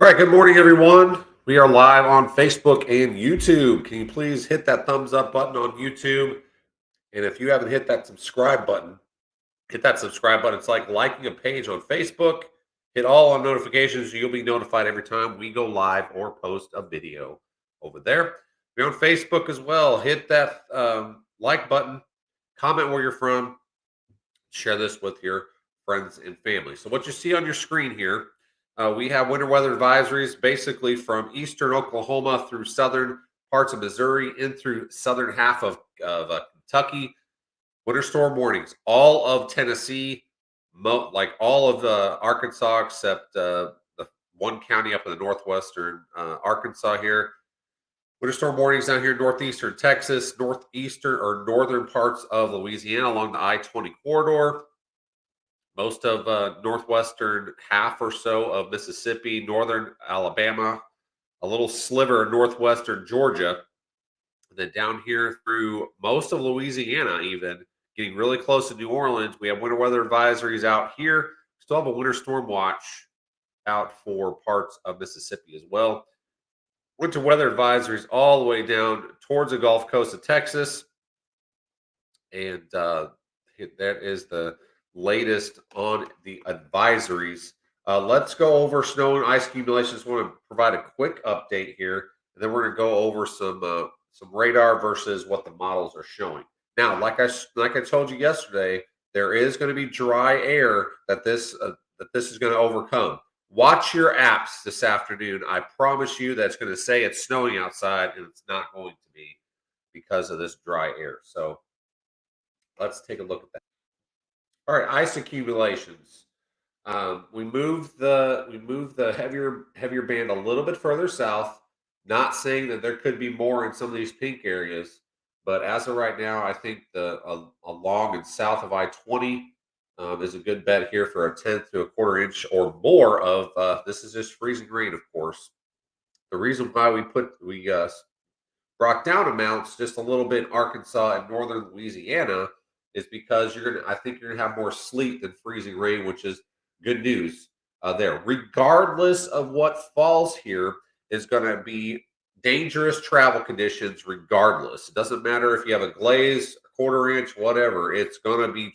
All right, good morning, everyone. We are live on Facebook and YouTube. Can you please hit that thumbs up button on YouTube? And if you haven't hit that subscribe button, hit that subscribe button. It's like liking a page on Facebook. Hit all on notifications. You'll be notified every time we go live or post a video over there. We're on Facebook as well. Hit that like button. Comment where you're from. Share this with your friends and family. So what you see on your screen here, we have winter weather advisories basically from eastern Oklahoma through southern parts of Missouri in through southern half of Kentucky. Winter storm warnings, all of Tennessee, like all of the Arkansas except the one county up in the northwestern Arkansas here. Winter storm warnings down here in northeastern Texas, northeastern or northern parts of Louisiana along the I-20 corridor. Most of northwestern half or so of Mississippi, northern Alabama, a little sliver of northwestern Georgia, and then down here through most of Louisiana, even getting really close to New Orleans. We have winter weather advisories out here. Still have a winter storm watch out for parts of Mississippi as well. Winter weather advisories all the way down towards the Gulf Coast of Texas. And that is the latest on the advisories. Let's go over snow and ice accumulations. I want to provide a quick update here, and then we're going to go over some radar versus what the models are showing. Now, like I told you yesterday, there is going to be dry air that this is going to overcome. Watch your apps this afternoon. I promise you that's going to say it's snowing outside, and it's not going to be because of this dry air. So let's take a look at that. All right, ice accumulations. We moved the heavier band a little bit further south. Not saying that there could be more in some of these pink areas, but as of right now, I think along and south of I-20 is a good bet here for a tenth to a quarter inch or more of. This is just freezing rain, of course. The reason why we brought down amounts just a little bit in Arkansas and northern Louisiana is because I think you're gonna have more sleet than freezing rain, which is good news there. Regardless of what falls here, is gonna be dangerous travel conditions. Regardless, it doesn't matter if you have a glaze, a quarter inch, whatever. It's gonna be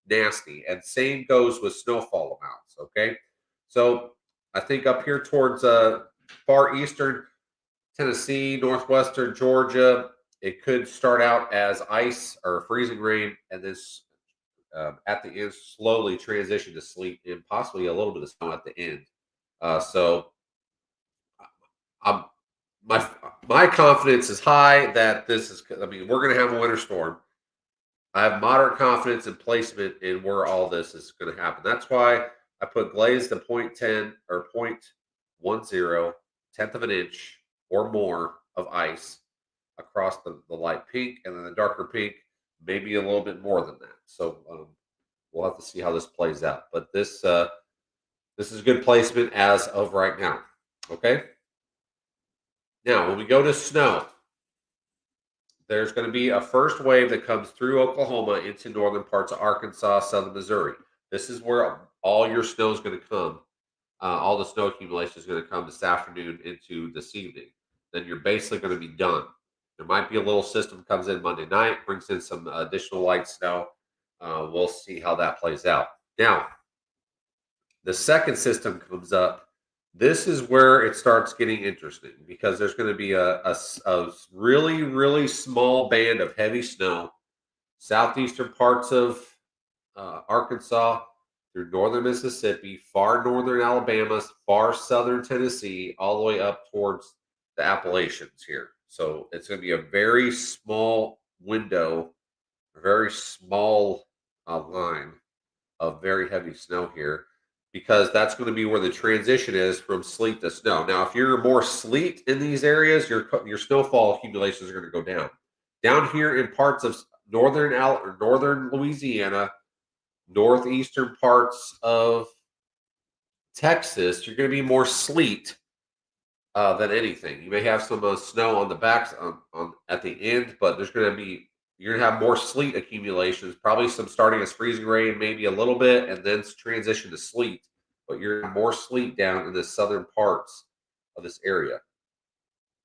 nasty, and same goes with snowfall amounts. Okay, so I think up here towards far eastern Tennessee, northwestern Georgia, it could start out as ice or freezing rain, and this at the end slowly transition to sleet and possibly a little bit of snow at the end. So I'm my my confidence is high that this is. I mean, we're going to have a winter storm. I have moderate confidence in placement in where all this is going to happen. That's why I put glaze to 0.10 or 0.10, tenth of an inch or more of ice across the light pink, and then the darker pink, maybe a little bit more than that. So we'll have to see how this plays out. But this is good placement as of right now. Okay. Now, when we go to snow, there's going to be a first wave that comes through Oklahoma into northern parts of Arkansas, southern Missouri. This is where all your snow is going to come. All the snow accumulation is going to come this afternoon into this evening. Then you're basically going to be done. There might be a little system comes in Monday night, brings in some additional light snow. We'll see how that plays out. Now, the second system comes up. This is where it starts getting interesting because there's going to be a really, really small band of heavy snow, southeastern parts of Arkansas through northern Mississippi, far northern Alabama, far southern Tennessee, all the way up towards the Appalachians here. So it's going to be a very small window, a very small line of very heavy snow here because that's going to be where the transition is from sleet to snow. Now, if you're more sleet in these areas, your snowfall accumulations are going to go down. Down here in parts of northern Louisiana, northeastern parts of Texas, you're going to be more sleet than anything. You may have some snow on the backs on at the end, but you're going to have more sleet accumulations, probably some starting as freezing rain, maybe a little bit, and then transition to sleet. But you're more sleet down in the southern parts of this area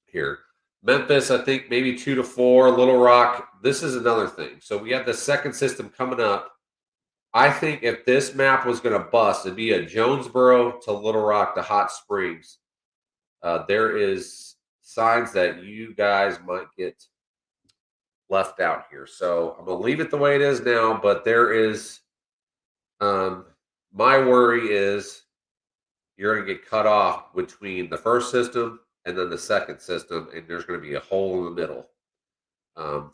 here. Memphis, I think maybe 2 to 4. Little Rock, this is another thing. So we have the second system coming up. I think if this map was going to bust, it'd be a Jonesboro to Little Rock to Hot Springs. There is signs that you guys might get left out here. So I'm going to leave it the way it is now, but there is my worry is you're going to get cut off between the first system and then the second system, and there's going to be a hole in the middle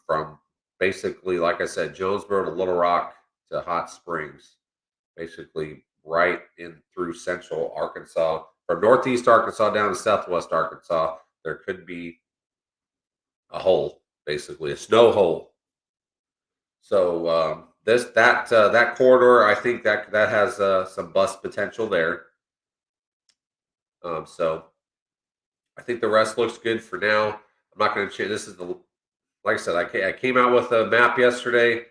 from basically, like I said, Jonesboro to Little Rock to Hot Springs, basically right in through central Arkansas. From northeast Arkansas down to southwest Arkansas, there could be a hole, basically a snow hole. So that corridor, I think that has some bust potential there. So I think the rest looks good for now. I'm not going to change. This is like I said, I came out with a map yesterday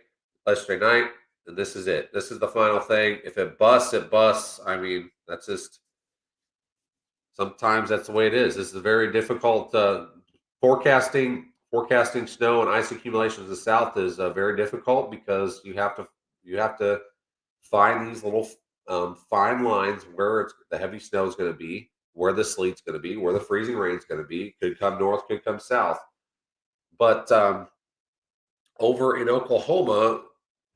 night, and this is it. This is the final thing. If it busts, it busts. I mean, that's just sometimes that's the way it is. This is a very difficult forecasting snow and ice accumulations in the south is very difficult because you have to find these little fine lines where the heavy snow is going to be, where the sleet's going to be, where the freezing rain is going to be. Could come north, could come south. But over in Oklahoma,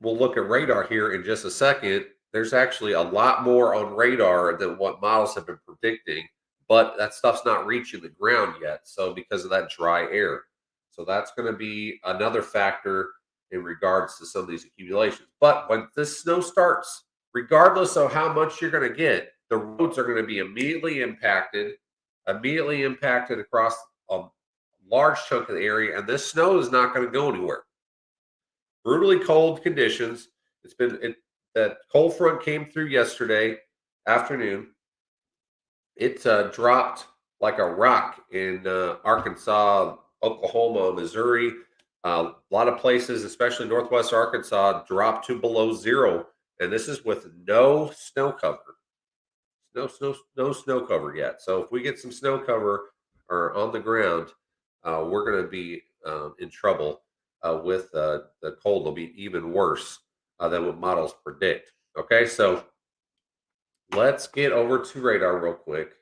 we'll look at radar here in just a second. There's actually a lot more on radar than what models have been predicting, but that stuff's not reaching the ground yet. So because of that dry air. So that's going to be another factor in regards to some of these accumulations. But when this snow starts, regardless of how much you're going to get, the roads are going to be immediately impacted across a large chunk of the area, and this snow is not going to go anywhere. Brutally cold conditions. that cold front came through yesterday afternoon. It dropped like a rock in Arkansas, Oklahoma, Missouri. A lot of places, especially Northwest Arkansas, dropped to below zero, and this is with no snow cover. No snow cover yet. So if we get some snow cover or on the ground, we're going to be in trouble with the cold. It'll be even worse than what models predict. Okay, so let's get over to radar real quick.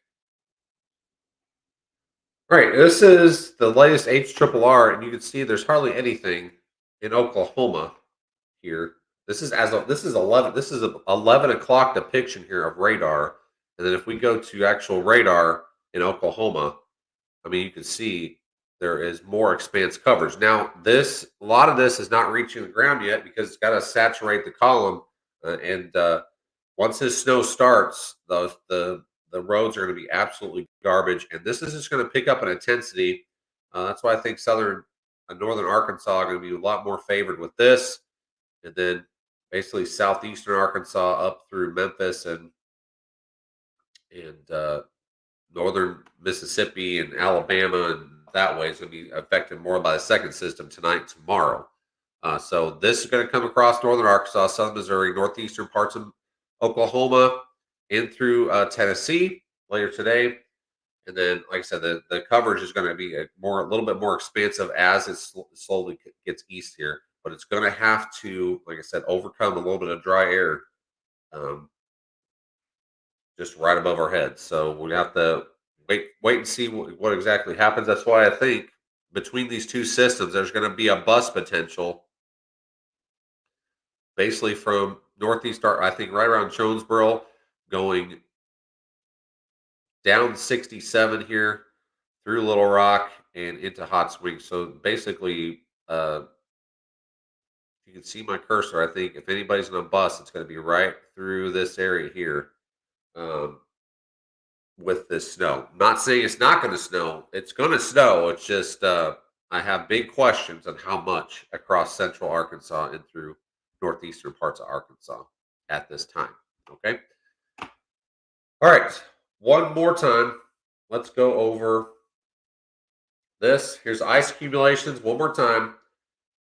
All right, this is the latest HRRR, and you can see there's hardly anything in Oklahoma here. This is 11. This is a 11 o'clock depiction here of radar, and then if we go to actual radar in Oklahoma, I mean you can see there is more expanse coverage. Now a lot of this is not reaching the ground yet because it's got to saturate the column, and once this snow starts, the roads are going to be absolutely garbage, and this is just going to pick up in intensity. That's why I think southern northern Arkansas are going to be a lot more favored with this, and then basically southeastern Arkansas up through Memphis and northern Mississippi and Alabama, and that way is going to be affected more by the second system tonight and tomorrow. So this is going to come across northern Arkansas, southern Missouri, northeastern parts of Oklahoma, in through Tennessee later today. And then, like I said, the coverage is going to be a little bit more expansive as it slowly gets east here. But it's going to have to, like I said, overcome a little bit of dry air um, just right above our heads. So we have to wait and see what exactly happens. That's why I think between these two systems, there's going to be a bust potential, basically from northeast. I think right around Jonesboro, going down 67 here through Little Rock and into Hot Springs. So basically, you can see my cursor. I think if anybody's going to bust, it's going to be right through this area here. With this snow. Not saying it's not going to snow. It's going to snow. It's just I have big questions on how much across central Arkansas and through northeastern parts of Arkansas at this time. Okay. All right. One more time. Let's go over this. Here's ice accumulations one more time.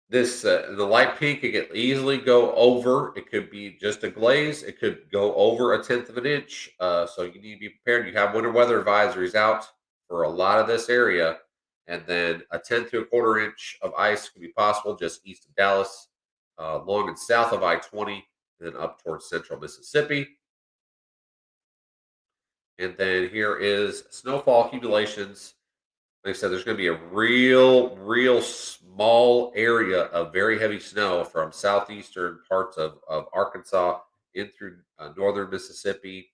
This the light pink, it could easily go over. It could be just a glaze. It could go over a tenth of an inch. So you need to be prepared. You have winter weather advisories out for a lot of this area, and then a tenth to a quarter inch of ice could be possible just east of Dallas, along and south of I-20, and then up towards central Mississippi. And then here is snowfall accumulations. Like I said, there's going to be a real small area of very heavy snow from southeastern parts of Arkansas in through northern Mississippi,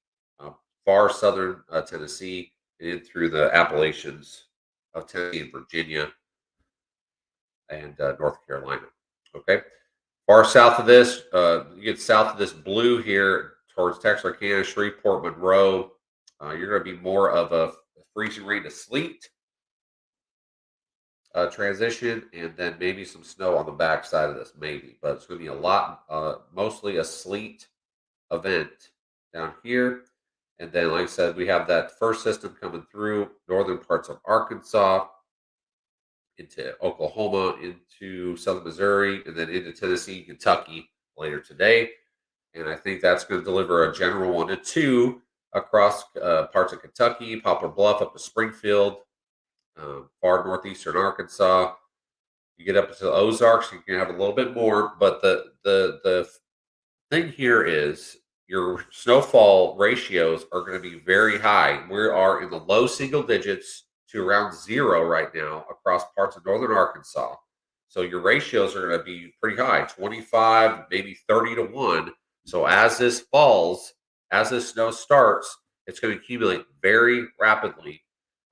far southern Tennessee, and in through the Appalachians of Tennessee and Virginia and North Carolina. Okay. Far south of this, you get south of this blue here towards Texarkana, Shreveport, Monroe. You're going to be more of a freezing rain to sleet transition, and then maybe some snow on the back side of this, maybe. But it's going to be a lot, mostly a sleet event down here. And then, like I said, we have that first system coming through northern parts of Arkansas, into Oklahoma, into southern Missouri, and then into Tennessee, Kentucky later today. And I think that's going to deliver a general 1 to 2 across parts of Kentucky, Poplar Bluff up to Springfield, far northeastern Arkansas. You get up to the Ozarks, you can have a little bit more. But the thing here is your snowfall ratios are going to be very high. We are in the low single digits to around 0 right now across parts of northern Arkansas. So your ratios are going to be pretty high, 25, maybe 30 to 1. So as this falls, as this snow starts, it's going to accumulate very rapidly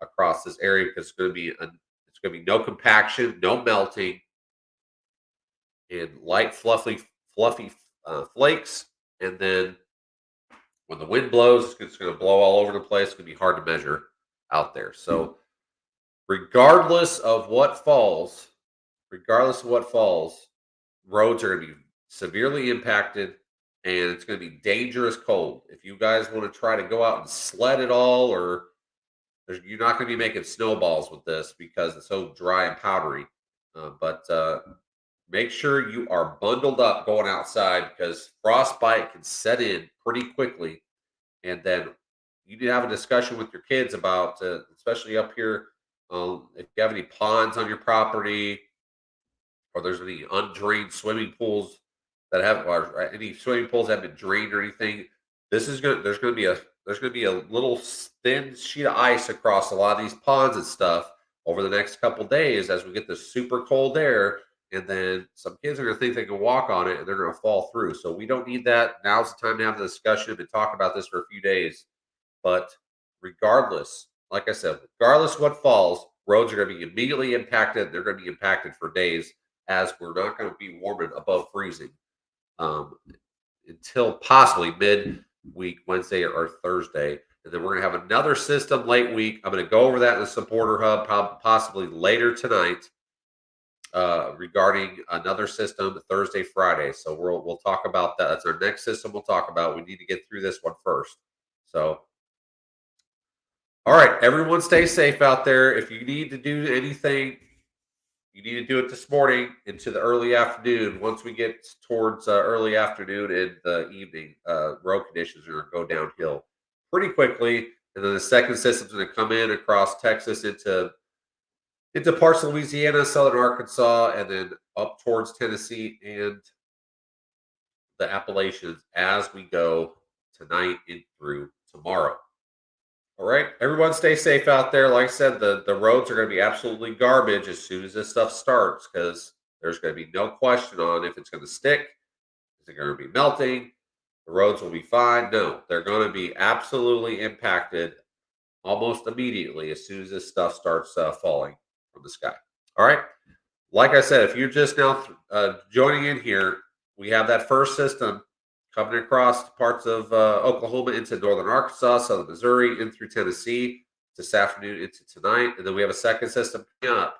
across this area because it's going to be no compaction, no melting, and light, fluffy flakes. And then when the wind blows, it's going to blow all over the place. It's going to be hard to measure out there. So regardless of what falls, roads are going to be severely impacted, and it's going to be dangerous cold. If you guys want to try to go out and sled it all, or you're not going to be making snowballs with this because it's so dry and powdery. But make sure you are bundled up going outside because frostbite can set in pretty quickly. And then you need to have a discussion with your kids about, especially up here, if you have any ponds on your property or there's any undrained swimming pools that have, or any swimming pools that have been drained or anything. This is good. There's going to be a little thin sheet of ice across a lot of these ponds and stuff over the next couple days as we get this super cold air. And then some kids are going to think they can walk on it and they're going to fall through. So we don't need that. Now's the time to have the discussion and talk about this for a few days. But regardless, like I said, regardless what falls, roads are going to be immediately impacted. They're going to be impacted for days as we're not going to be warming above freezing until possibly mid-week, Wednesday or Thursday. And then we're going to have another system late week. I'm going to go over that in the supporter hub possibly later tonight regarding another system Thursday, Friday. So we'll talk about that. That's our next system we'll talk about. We need to get through this one first. So, all right, everyone stay safe out there. If you need to do anything, you need to do it this morning into the early afternoon. Once we get towards early afternoon and the evening, road conditions are going to go downhill pretty quickly. And then the second system's going to come in across Texas into parts of Louisiana, southern Arkansas, and then up towards Tennessee and the Appalachians as we go tonight and through tomorrow. All right, everyone stay safe out there. Like I said, the roads are going to be absolutely garbage as soon as this stuff starts because there's going to be no question on if it's going to stick. Is it going to be melting? The roads will be fine. No, they're going to be absolutely impacted almost immediately as soon as this stuff starts falling from the sky. All right, like I said, if you're just now joining in here, we have that first system coming across parts of Oklahoma into northern Arkansas, southern Missouri, in through Tennessee this afternoon into tonight. And then we have a second system coming up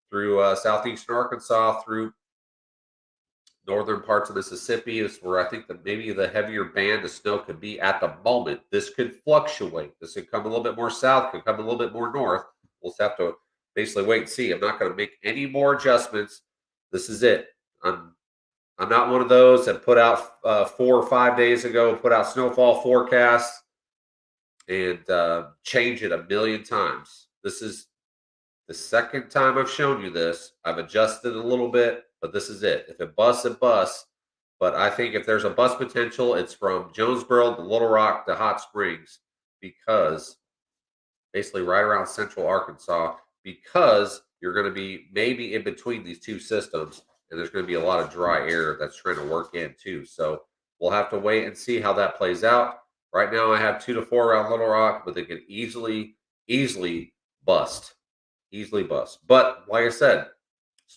through southeastern Arkansas, through northern parts of Mississippi. Is where I think that maybe the heavier band of snow could be at the moment. This could fluctuate. This could come a little bit more south, could come a little bit more north. We'll just have to basically wait and see. I'm not going to make any more adjustments. This is it. I'm not one of those that put out 4 or 5 days ago, put out snowfall forecasts and change it a million times. This is the second time I've shown you this. I've adjusted a little bit, but this is it. If it busts, it busts. But I think if there's a bust potential, it's from Jonesboro to Little Rock to Hot Springs, because basically right around central Arkansas, because you're going to be maybe in between these two systems. And there's going to be a lot of dry air that's trying to work in too. So we'll have to wait and see how that plays out. Right now, I have 2 to 4 around Little Rock, but they can easily bust. Easily bust. But like I said,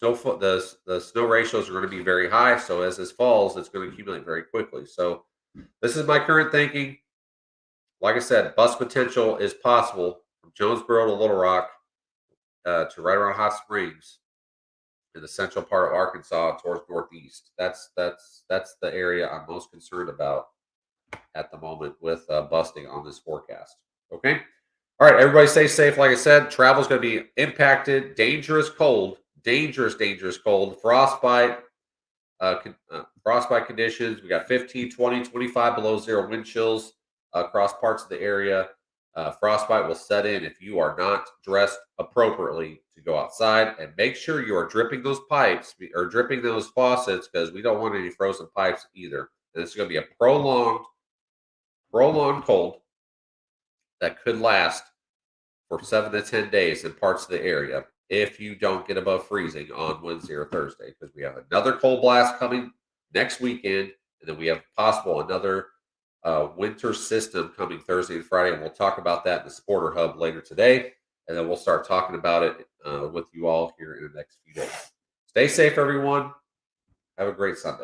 the snow ratios are going to be very high. So as this falls, it's going to accumulate very quickly. So this is my current thinking. Like I said, bust potential is possible from Jonesboro to Little Rock to right around Hot Springs, in the central part of Arkansas towards northeast. That's the area I'm most concerned about at the moment with busting on this forecast. Okay. All right, everybody stay safe. Like I said, travel is going to be impacted. Dangerous cold, dangerous cold. Frostbite conditions. We got 15, 20, 25 below zero wind chills across parts of the area. Frostbite will set in if you are not dressed appropriately to go outside, and make sure you are dripping those pipes or dripping those faucets, because we don't want any frozen pipes either. And this is going to be a prolonged cold that could last for 7 to 10 days in parts of the area if you don't get above freezing on Wednesday or Thursday, because we have another cold blast coming next weekend, and then we have possible another winter system coming Thursday and Friday, and we'll talk about that in the Supporter Hub later today, and then we'll start talking about it with you all here in the next few days. Stay safe, everyone. Have a great Sunday.